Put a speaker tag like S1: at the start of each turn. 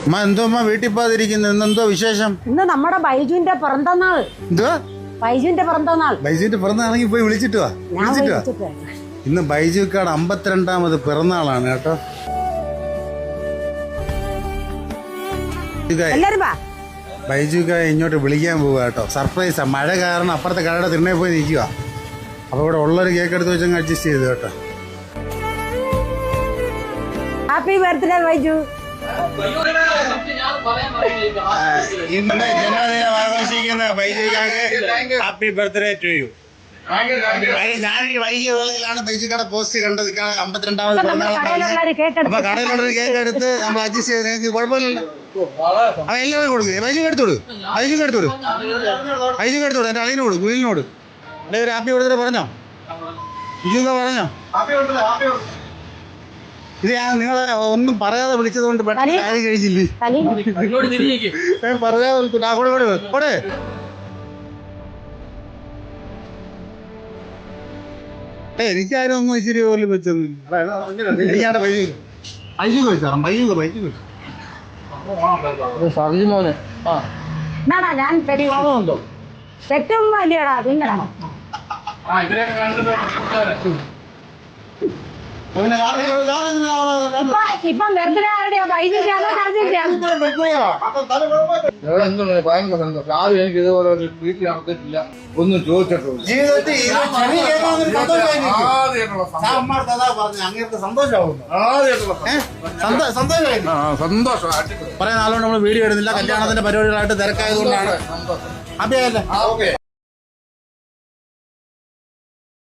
S1: അമ്മ എന്തോ അമ്മ വീട്ടിൽ പോകാതിരിക്കുന്നു, ഇന്നെന്തോ വിശേഷം?
S2: ഇന്ന് നമ്മുടെ ബൈജുവിന്റെ പിറന്തനാൾ.
S1: എന്തോ
S2: ബൈജുവിന്റെ പിറന്തനാൾ?
S1: ബൈജുവിന്റെ പിറന്നാണെങ്കിൽ പോയി വിളിച്ചിട്ട് വാ. ഇന്ന് ബൈജുക്കാട് 52ാമത് പിറന്നാളാണ് കേട്ടോ. ബൈജുക്കായ ഇങ്ങോട്ട് വിളിക്കാൻ പോവുക കേട്ടോ. സർപ്രൈസാ. മഴ കാരണം അപ്പുറത്തെ കടയുടെ തിണ്ണേ പോയി നിൽക്കുക. അപ്പൊ ഇവിടെ ഉള്ളൊരു കേക്ക് എടുത്ത് വെച്ചങ്ങ് അഡ്ജസ്റ്റ് ചെയ്തു കേട്ടോ.
S2: Happy birthday Baiju.
S1: ഇന്ന് ജന്മദിനം ആഘോഷിക്കുന്ന ബൈജുക്കാക്ക് ഹാപ്പി ബർത്ത്ഡേ ടു യു. ഞാൻ വൈകിയാണ് ബൈജുക്കാടെ പോസ്റ്റ് കണ്ടത്. 52ാമത് അപ്പൊ കടയിലുള്ളൊരു കേക്ക് എടുത്ത് നമ്മൾ അഡ്ജസ്റ്റ് ചെയ്ത് നിങ്ങൾക്ക് കുഴപ്പമില്ലല്ലോ. അവൻ എല്ലാവരും കൊടുക്കും. ബൈജുക്ക് എടുത്തോളൂ, ബൈജുക്ക് എടുത്തോളൂ, ബൈജുക്ക് എടുത്തോളൂ. എന്റെ അളിയനോട് കുയിലിനോട് അല്ലെ ഒരു ഹാപ്പി ബർത്ത്ഡേ പറഞ്ഞോ? ബിജുക്ക പറഞ്ഞോ? ഇത് ഞാൻ നിങ്ങളെ ഒന്നും പറയാതെ വിളിച്ചത് കൊണ്ട് കാര്യം കഴിച്ചില്ലേ? പറയാതെ കൂടെ എനിക്കാരും ഒന്നും ഇച്ചിരി പോലും വെച്ചൊന്നും എനിക്കാണ് ബൈജുക്ക് വെച്ചാ ബൈജുക്ക്
S2: മോനെ ഞാൻ പെരുമാറുന്നുണ്ടോ? തെറ്റും വലിയടാ. പിന്നെയാണോ ഇപ്പം ബർത്ത്ഡേ ആരുടെയാ? ബൈജുക്കാണോ
S3: ഭയങ്കര സന്തോഷം. ആരും എനിക്ക് ഇതുപോലെ ഒരു വീട്ടിൽ നടത്തിയിട്ടില്ല, ഒന്നും ചോദിച്ചിട്ടില്ല. സന്തോഷം.
S1: കുറെ നാളുകൊണ്ട് നമ്മൾ വീഡിയോ ഇടുന്നില്ല. കല്യാണത്തിന്റെ പരിപാടികളായിട്ട് തിരക്കായതുകൊണ്ടാണ്. ഹാപ്പി ആയല്ലേ?